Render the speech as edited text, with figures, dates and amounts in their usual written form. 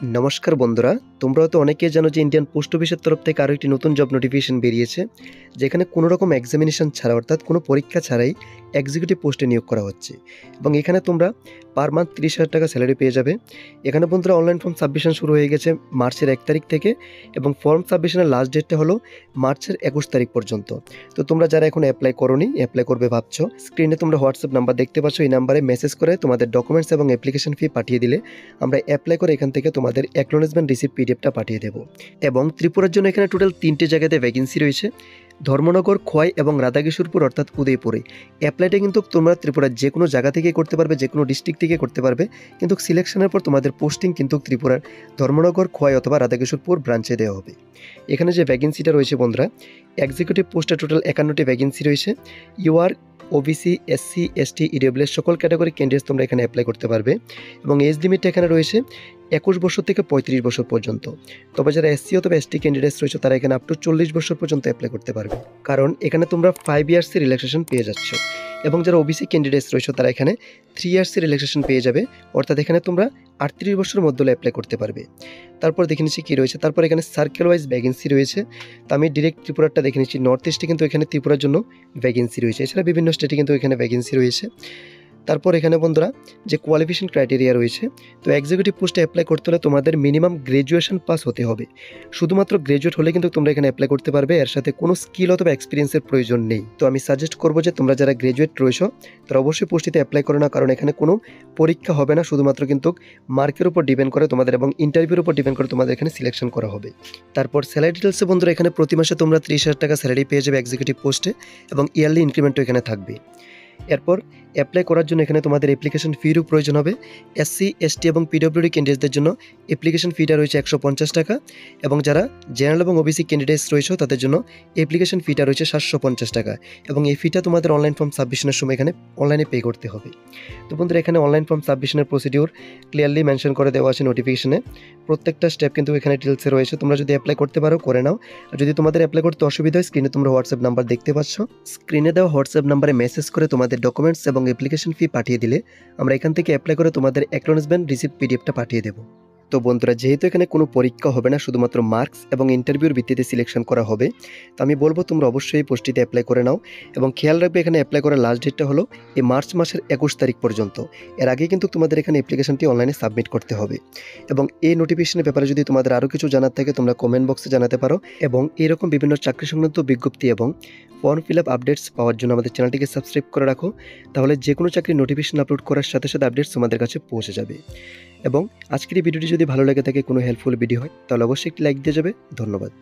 নমস্কার বন্ধুরা, তোমরা হয়তো অনেকেই জানো যে ইন্ডিয়ান পোস্ট অফিসের তরফ থেকে আরও একটি নতুন জব নোটিফিকেশন বেরিয়েছে, যেখানে কোনো রকম এক্সামিনেশন ছাড়া অর্থাৎ কোনো পরীক্ষা ছাড়াই এক্সিকিউটিভ পোস্টে নিয়োগ করা হচ্ছে। এবং এখানে তোমরা পার মান্থ 30,000 টাকা স্যালারি পেয়ে যাবে। এখানে বন্ধুরা অনলাইন ফর্ম সাবমিশন শুরু হয়ে গেছে মার্চের 1 তারিখ থেকে, এবং ফর্ম সাবমিশনের লাস্ট ডেটটা হলো মার্চের 21 তারিখ পর্যন্ত। তো তোমরা যারা এখন অ্যাপ্লাই করোনি, অ্যাপ্লাই করবে ভাবছো, স্ক্রিনে তোমরা হোয়াটসঅ্যাপ নাম্বার দেখতে পাচ্ছ, এই নাম্বারে মেসেজ করে তোমাদের ডকুমেন্টস এবং অ্যাপ্লিকেশন ফি পাঠিয়ে দিলে আমরা অ্যাপ্লাই করে এখান থেকে তোমাদের অ্যাকনোলেজমেন্ট রিসিপ্ট পিডিএফটা পাঠিয়ে দেবো। এবং ত্রিপুরার জন্য এখানে টোটাল 3টে জায়গাতে ভ্যাকেন্সি রয়েছে, ধর্মনগর, খোয়াই এবং রাধাকিশোরপুর অর্থাৎ উদয়পুরে। অ্যাপ্লাইটা কিন্তু তোমরা ত্রিপুরার যে কোনো জায়গা থেকে করতে পারবে, যে কোনো ডিস্ট্রিক্ট থেকে করতে পারবে, কিন্তু সিলেকশনের পর তোমাদের পোস্টিং কিন্তু ত্রিপুরার ধর্মনগর, খোয়াই অথবা রাধাকিশোরপুর ব্রাঞ্চে দেওয়া হবে। এখানে যে ভ্যাকেন্সিটা রয়েছে বন্ধুরা, এক্সিকিউটিভ পোস্টে টোটাল 51টি ভ্যাকেন্সি রয়েছে। UR, OBC, SC, ST, EWS সকল ক্যাটাগরি ক্যান্ডিডেটস তোমরা এখানে অ্যাপ্লাই করতে পারবে। এবং এজ লিমিটটা এখানে রয়েছে 21 বছর থেকে 35 বছর পর্যন্ত। তবে যারা এসসি অথবা এসটি ক্যান্ডিডেটস রয়েছে তারা এখানে আপ টু 40 বছর পর্যন্ত অ্যাপ্লাই করতে পারবে, কারণ এখানে তোমরা 5 ইয়ার্সের রিল্যাক্সেশন পেয়ে যাচ্ছ। এবং যারা ওবিসি ক্যান্ডিডেটস রয়েছে তারা এখানে 3 ইয়ার্সের রিল্যাক্সেশন পেয়ে যাবে, অর্থাৎ এখানে তোমরা 38 বছরের মধ্যে অ্যাপ্লাই করতে পারবে। তারপর দেখে নিচ্ছি কী রয়েছে, তারপর এখানে সার্কেল ওয়াইজ ভ্যাকেন্সি রয়েছে। তো আমি ডিরেক্ট ত্রিপুরাটা দেখে নিচ্ছি। নর্থ ইস্টে কিন্তু এখানে ত্রিপুরার জন্য ভ্যাকেন্সি রয়েছে, এছাড়া বিভিন্ন স্টেটে কিন্তু এখানে ভ্যাকেন্সি রয়েছে। তারপর এখানে বন্ধুরা যে কোয়ালিফিকেশন ক্রাইটেরিয়া রয়েছে, তো এক্সিকিউটিভ পোস্টে অ্যাপ্লাই করতে হলে তোমাদের মিনিমাম গ্র্যাজুয়েশন পাস হতে হবে। শুধুমাত্র গ্র্যাজুয়েট হলে কিন্তু তোমরা এখানে অ্যাপ্লাই করতে পারবে, এর সাথে কোনো স্কিল অথবা এক্সপিরিয়েন্সের প্রয়োজন নেই। তো আমি সাজেস্ট করবো যে তোমরা যারা গ্র্যাজুয়েট রয়েছো তারা অবশ্যই পোস্টটিতে অ্যাপ্লাই করো না, কারণ এখানে কোনো পরীক্ষা হবে না, শুধুমাত্র কিন্তু মার্কের উপর ডিপেন্ড করে তোমাদের এবং ইন্টারভিউর উপর ডিপেন্ড করে তোমাদের এখানে সিলেকশন করা হবে। তারপর স্যালারি ডিটেলসে বন্ধুরা এখানে প্রতি মাসে তোমরা 30,000 টাকা স্যালারি পেয়ে যাবে এক্সিকিউটিভ পোস্টে, এবং ইয়ারলি ইনক্রিমেন্টও এখানে থাকবে। এরপর অ্যাপ্লাই করার জন্য এখানে তোমাদের অ্যাপ্লিকেশন ফিরও প্রয়োজন হবে। এসসি, এসটি এবং পিডব্লিউডি ক্যান্ডিডেটদের জন্য অ্যাপ্লিকেশন ফিটা রয়েছে 150 টাকা, এবং যারা জেনারেল এবং ওবিসি ক্যান্ডিডেটস রয়েছে তাদের জন্য অ্যাপ্লিকেশন ফিটা রয়েছে 750 টাকা, এবং এই ফিটা তোমাদের অনলাইন ফর্ম সাবমিশনের সময় এখানে অনলাইনে পে করতে হবে। তো বন্ধুরা এখানে অনলাইন ফর্ম সাবমিশনের প্রসিডিওর ক্লিয়ারলি মেনশন করে দেওয়া আছে নোটিফিকেশনে, প্রত্যেকটা স্টেপ কিন্তু এখানে ডিটেলসে রয়েছে। তোমরা যদি অ্যাপ্লাই করতে পারো করে নাও, আর যদি তোমাদের অ্যাপ্লাই করতে অসুবিধা হয় স্ক্রিনে তোমরা হোয়াটসঅ্যাপ নাম্বার দেখতে পাচ্ছ, স্ক্রিনে দেওয়া হোয়াটসঅ্যাপ নাম্বারে মেসেজ করে তোমাদের ডকুমেন্টস এবং অ্যাপ্লিকেশন ফি পাঠিয়ে দিলে আমরা এখান থেকে অ্যাপ্লাই করে তোমাদের অ্যাকনোলেজমেন্ট রিসিপ্ট পিডিএফটা পাঠিয়ে দেবো। তো বন্ধুরা যেহেতু এখানে কোনো পরীক্ষা হবে না, শুধুমাত্র মার্কস এবং ইন্টারভিউর ভিত্তিতে সিলেকশন করা হবে, তো আমি বলবো তোমরা অবশ্যই এই পোস্টটিতে অ্যাপ্লাই করে নাও। এবং খেয়াল রাখবে এখানে অ্যাপ্লাই করার লাস্ট ডেটটা হলো এই মার্চ মাসের 21 তারিখ পর্যন্ত। এর আগে কিন্তু তোমাদের এখানে অ্যাপ্লিকেশনটি অনলাইনে সাবমিট করতে হবে। এবং এই নোটিফিকেশনের ব্যাপারে যদি তোমাদের আরও কিছু জানার থাকে তোমরা কমেন্ট বক্সে জানাতে পারো। এবং এরকম বিভিন্ন চাকরি সংক্রান্ত বিজ্ঞপ্তি এবং ফর্ম ফিল আপ আপডেটস পাওয়ার জন্য আমাদের চ্যানেলটিকে সাবস্ক্রাইব করে রাখো, তাহলে যে কোনো চাকরির নোটিফিকেশন আপলোড করার সাথে সাথে আপডেটস তোমাদের কাছে পৌঁছে যাবে। এবং আজকের এই ভিডিওটি যদি ভালো লেগে থাকে, কোনো হেল্পফুল ভিডিও হয়, তাহলে অবশ্যই একটি লাইক দিয়ে যাবে। ধন্যবাদ।